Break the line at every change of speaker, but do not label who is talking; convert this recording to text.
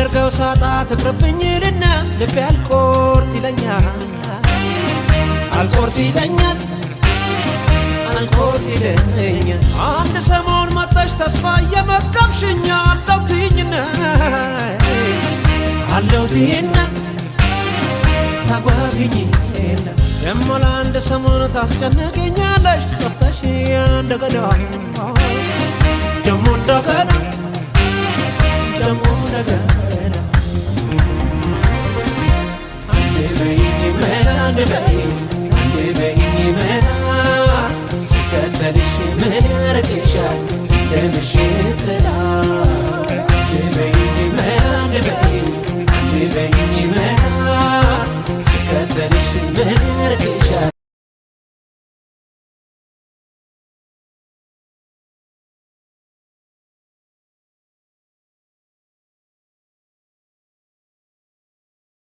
ማደርገው ሳጣ ትቅርብኝ ይልና ልቤ አልቆርጥ ይለኛል አልቆርጥ ይለኛል አልቆርጥ ይለኛል አንድ ሰሞን መጣሽ ተስፋ የመቀብሽኛ አለው ትይኝና አለው ትይና ታጓጊኝ ደሞ ለአንድ ሰሞን ታስጨንቅኛለሽ ጠፍተሽ እንደገና ደሞ እንደገና ደሞ እንደገና አንድ በይኝ መላ አንድ በይኝ